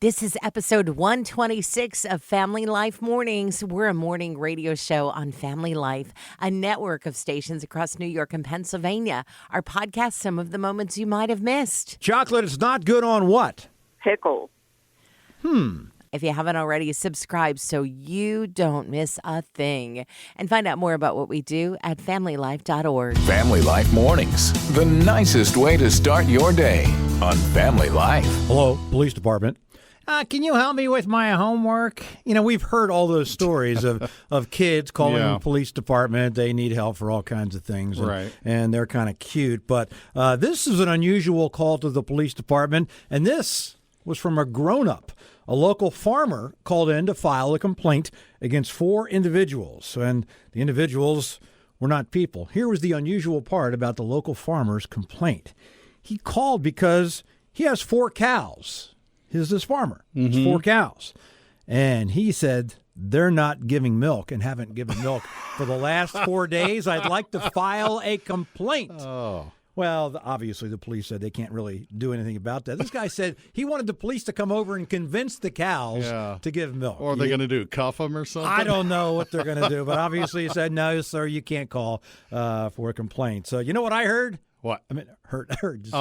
This is episode 126 of Family Life Mornings. We're a morning radio show on Family Life, a network of stations across New York and Pennsylvania. Our podcast, some of the moments you might have missed. Chocolate is not good on what? Pickle. If you haven't already, subscribe so you don't miss a thing. And find out more about what we do at familylife.org. Family Life Mornings, the nicest way to start your day on Family Life. Hello, police department. Can you help me with my homework? You know, we've heard all those stories of kids calling the police department. They need help for all kinds of things, and they're kind of cute. But this is an unusual call to the police department, and this was from a grown-up. A local farmer called in to file a complaint against 4 individuals, and the individuals were not people. Here was the unusual part about the local farmer's complaint. He called because he has 4 cows. This farmer has 4 cows. And he said they're not giving milk and haven't given milk for the last 4 days. I'd like to file a complaint. Oh. Well, obviously the police said they can't really do anything about that. This guy said he wanted the police to come over and convince the cows to give milk. Or are they going to do? Cuff them or something? I don't know what they're going to do. But obviously he said, no, sir, you can't call for a complaint. So you know what I heard? What? I mean, heard. I didn't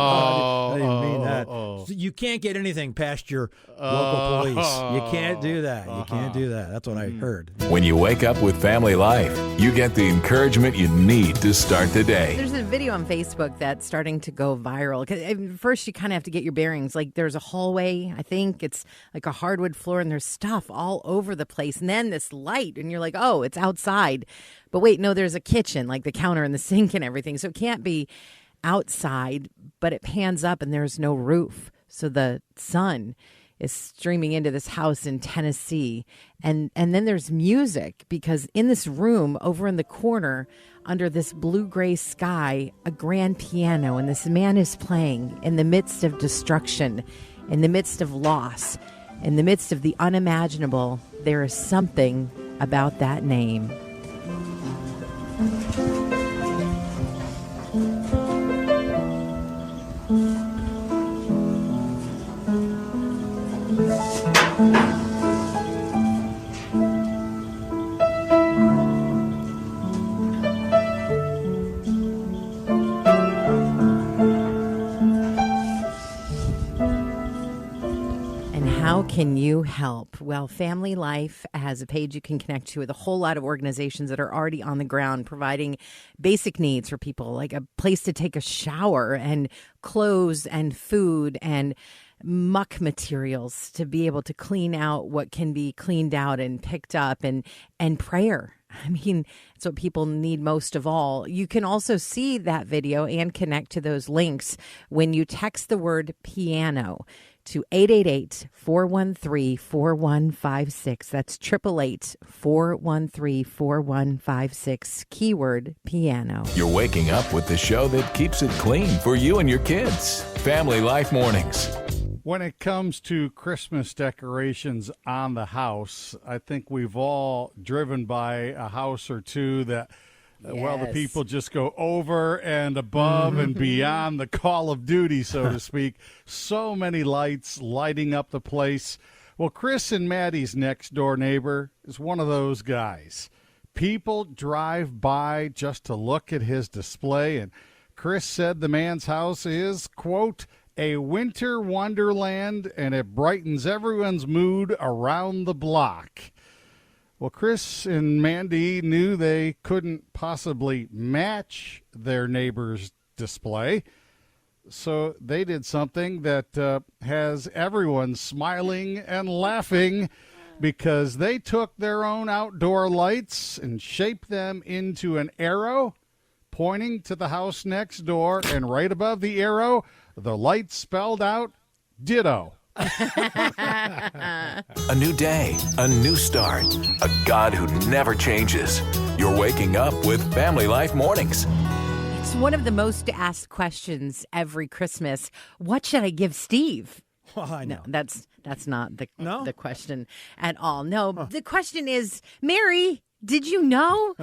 mean that. So you can't get anything past your local police. You can't do that. You can't do that. That's what I heard. When you wake up with Family Life, you get the encouragement you need to start the day. There's a video on Facebook that's starting to go viral. 'Cause first, you kind of have to get your bearings. Like, there's a hallway, I think. It's like a hardwood floor, and there's stuff all over the place. And then this light, and you're like, oh, it's outside. But wait, no, there's a kitchen, like the counter and the sink and everything. So it can't be outside, but it pans up and there's no roof. So the sun is streaming into this house in Tennessee. And then there's music, because in this room over in the corner under this blue-gray sky, a grand piano, and this man is playing in the midst of destruction, in the midst of loss, in the midst of the unimaginable. There is something about that name. How can you help? Well, Family Life has a page you can connect to with a whole lot of organizations that are already on the ground providing basic needs for people, like a place to take a shower and clothes and food and muck materials to be able to clean out what can be cleaned out and picked up, and prayer. I mean, it's what people need most of all. You can also see that video and connect to those links when you text the word piano to 888-413-4156. That's 888-413-4156, keyword piano. You're waking up with the show that keeps it clean for you and your kids. Family Life Mornings. When it comes to Christmas decorations on the house, I think we've all driven by a house or two that, well, the people just go over and above and beyond the call of duty, so to speak. So many lights lighting up the place. Well, Chris and Maddie's next door neighbor is one of those guys. People drive by just to look at his display, and Chris said the man's house is, quote, a winter wonderland, and it brightens everyone's mood around the block. Well, Chris and Mandy knew they couldn't possibly match their neighbor's display, so they did something that has everyone smiling and laughing, because they took their own outdoor lights and shaped them into an arrow pointing to the house next door, and right above the arrow, the light spelled out ditto. A new day, a new start, a God who never changes. You're waking up with Family Life Mornings. It's one of the most asked questions every Christmas. What should I give Steve? Well, I know. No, that's not the question at all. No, the question is, Mary, did you know?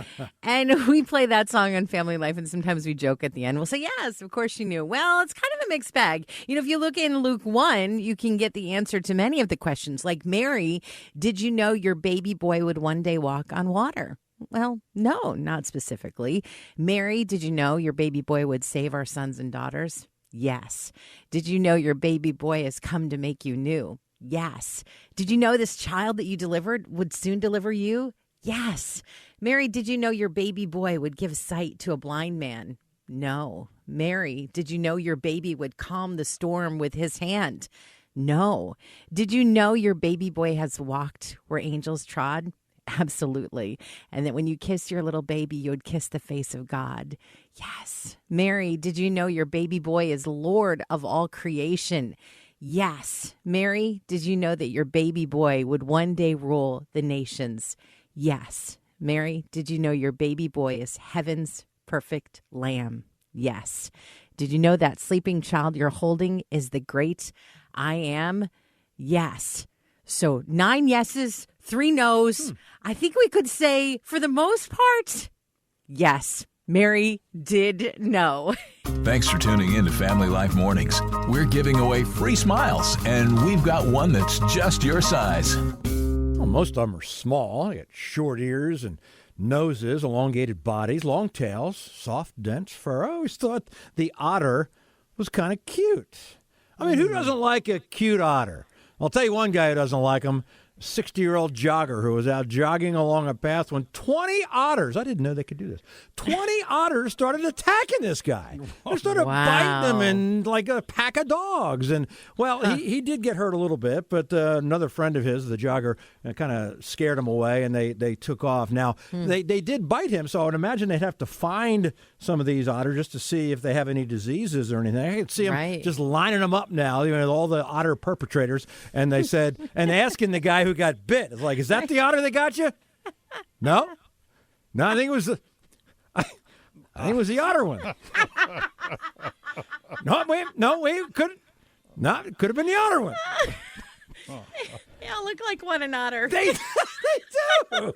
And we play that song on Family Life, and sometimes we joke at the end. We'll say, yes, of course you knew. Well, it's kind of a mixed bag. If you look in Luke 1, you can get the answer to many of the questions. Like, Mary, did you know your baby boy would one day walk on water? Well, no, not specifically. Mary, did you know your baby boy would save our sons and daughters? Yes. Did you know your baby boy has come to make you new? Yes. Did you know this child that you delivered would soon deliver you? Yes. Mary, did you know your baby boy would give sight to a blind man? No. Mary, did you know your baby would calm the storm with his hand? No. Did you know your baby boy has walked where angels trod? Absolutely. And that when you kiss your little baby, you would kiss the face of God. Yes. Mary, did you know your baby boy is Lord of all creation? Yes. Mary, did you know that your baby boy would one day rule the nations? Yes. Mary, did you know your baby boy is heaven's perfect lamb? Yes. Did you know that sleeping child you're holding is the great I am? Yes. So 9 yeses, 3 no's. I think we could say, for the most part, yes, Mary did know. Thanks for tuning in to Family Life Mornings. We're giving away free smiles, and we've got one that's just your size. Well, most of them are small. They got short ears and noses, elongated bodies, long tails, soft, dense fur. I always thought the otter was kind of cute. I mean, who doesn't like a cute otter? I'll tell you one guy who doesn't like them, 60-year-old jogger who was out jogging along a path when 20 otters, I didn't know they could do this, 20 otters started attacking this guy. They started biting him and like a pack of dogs. And, well, he did get hurt a little bit, but another friend of his, the jogger, kind of scared him away, and they took off. Now, they did bite him, so I would imagine they'd have to find some of these otters just to see if they have any diseases or anything. I could see them just lining them up now, all the otter perpetrators, and they said, and asking the guy who got bit, it's like, is that the otter that got you? No, I think it was the the otter one. It could have been the otter one. Yeah, look like one an otter. They do.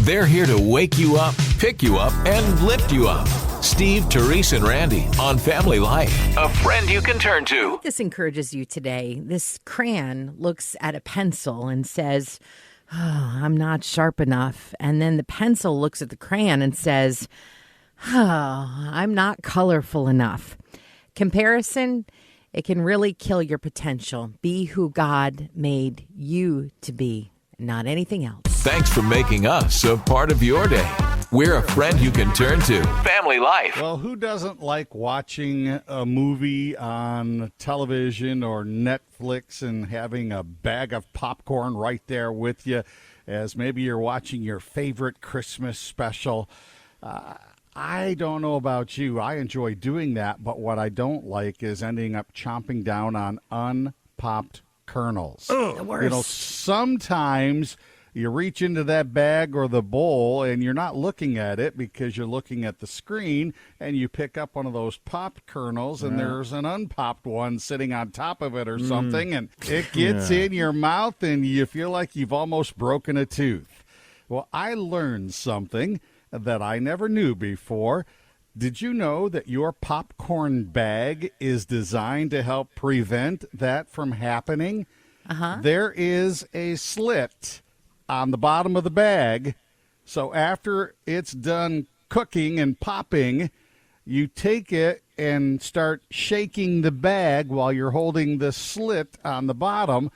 They're here to wake you up, pick you up, and lift you up. Steve, Therese, and Randy on Family Life. A friend you can turn to. This encourages you today. This crayon looks at a pencil and says, oh, I'm not sharp enough. And then the pencil looks at the crayon and says, oh, I'm not colorful enough. Comparison, it can really kill your potential. Be who God made you to be, not anything else. Thanks for making us a part of your day. We're a friend you can turn to. Family Life. Well, who doesn't like watching a movie on television or Netflix and having a bag of popcorn right there with you as maybe you're watching your favorite Christmas special? I don't know about you. I enjoy doing that, but what I don't like is ending up chomping down on unpopped kernels. Oh, the worst. Sometimes you reach into that bag or the bowl and you're not looking at it because you're looking at the screen, and you pick up one of those popped kernels and there's an unpopped one sitting on top of it or something, and it gets in your mouth and you feel like you've almost broken a tooth. Well, I learned something that I never knew before. Did you know that your popcorn bag is designed to help prevent that from happening? There is a slit on the bottom of the bag, so after it's done cooking and popping, you take it and start shaking the bag while you're holding the slit on the bottom,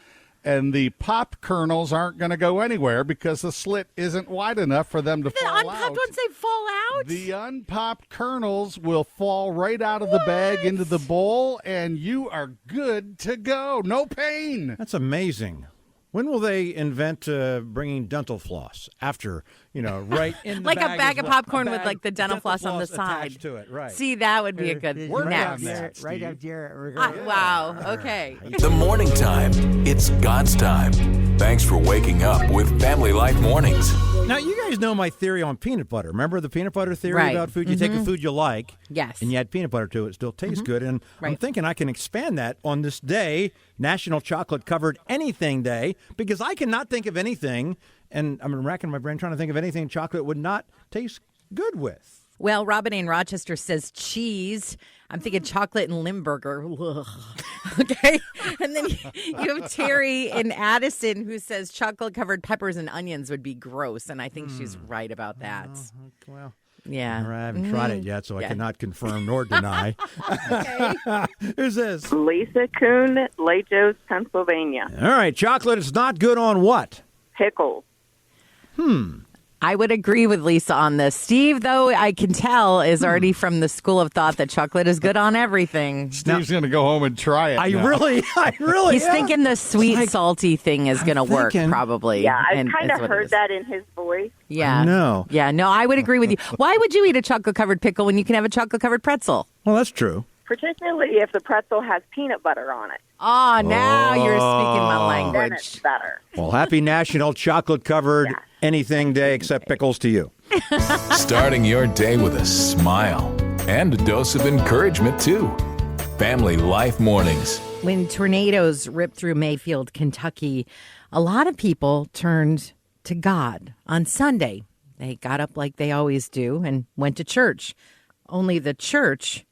and the popped kernels aren't going to go anywhere because the slit isn't wide enough for them to fall out. The unpopped ones, they fall out? The unpopped kernels will fall right out of the bag into the bowl, and you are good to go. No pain. That's amazing. When will they invent bringing dental floss after, right in the like bag? A bag of popcorn with like the dental floss on the side. Attached to it, right. See, that would be a good next. Right after. Wow, okay. The morning time. It's God's time. Thanks for waking up with Family Life Mornings. Now, you guys know my theory on peanut butter. Remember the peanut butter theory about food? You take a food you like, yes, and you add peanut butter to it. It still tastes good. And I'm thinking I can expand that on this day, National Chocolate Covered Anything Day, because I cannot think of anything, and I'm racking my brain trying to think of anything chocolate would not taste good with. Well, Robin in Rochester says cheese. I'm thinking chocolate and Limburger. Ugh. Okay. And then you have Terry in Addison who says chocolate-covered peppers and onions would be gross. And I think she's right about that. Well, yeah. I haven't tried it yet, so I cannot confirm nor deny. Who's this? Lisa Kuhn, Lake Joe's, Pennsylvania. All right. Chocolate is not good on what? Pickles. I would agree with Lisa on this. Steve, though, I can tell, is already from the school of thought that chocolate is good on everything. Steve's going to go home and try it. I now. really He's thinking the sweet, salty thing is going to work, probably. Yeah, I've kind of heard that in his voice. Yeah. No. Yeah, no, I would agree with you. Why would you eat a chocolate-covered pickle when you can have a chocolate-covered pretzel? Well, that's true. Particularly if the pretzel has peanut butter on it. Oh, now you're speaking my language. Then it's better. Well, happy National Chocolate-Covered Anything Day except pickles to you. Starting your day with a smile and a dose of encouragement, too. Family Life Mornings. When tornadoes ripped through Mayfield, Kentucky, a lot of people turned to God on Sunday. They got up like they always do and went to church. Only the church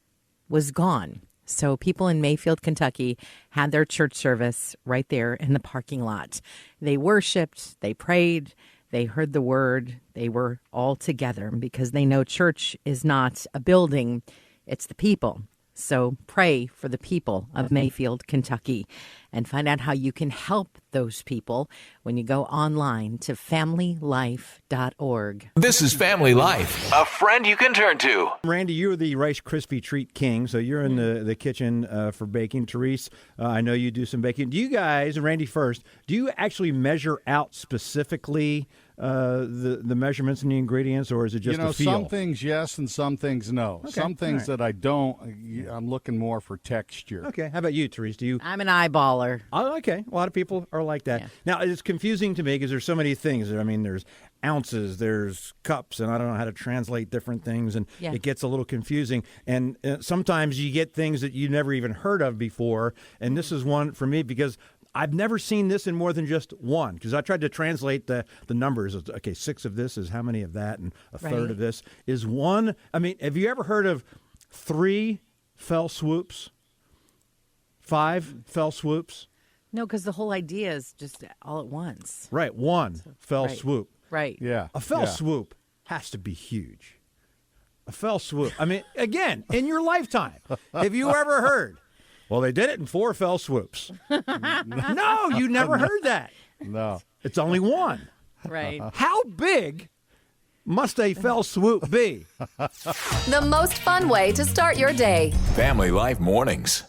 was gone. So people in Mayfield, Kentucky had their church service right there in the parking lot. They worshiped, they prayed, they heard the word. They were all together because they know church is not a building, it's the people. So pray for the people of Mayfield, Kentucky, and find out how you can help those people when you go online to familylife.org. This is Family Life, a friend you can turn to. Randy, you're the Rice Krispie Treat King, so you're in the kitchen for baking. Therese, I know you do some baking. Do you guys, and Randy first, do you actually measure out specifically the measurements and the ingredients, or is it just a feel? Some things yes and some things no. Okay. Some things that I don't, I'm looking more for texture. Okay. How about you, Therese? Do you? I'm an eyeballer. Oh, okay. A lot of people are like that. Yeah. Now, it's confusing to me because there's so many things. I mean, there's ounces, there's cups, and I don't know how to translate different things, and it gets a little confusing. And sometimes you get things that you never even heard of before, and this is one for me because I've never seen this in more than just one, because I tried to translate the numbers. Okay, 6 of this is how many of that, and a third of this is one. I mean, have you ever heard of 3 fell swoops? 5 fell swoops? No, because the whole idea is just all at once. Right, 1 fell swoop. Right. Yeah. A fell swoop has to be huge. A fell swoop. I mean, again, in your lifetime, have you ever heard? Well, they did it in 4 fell swoops. No, you never heard that. No. It's only 1. Right. How big must a fell swoop be? The most fun way to start your day. Family Life Mornings.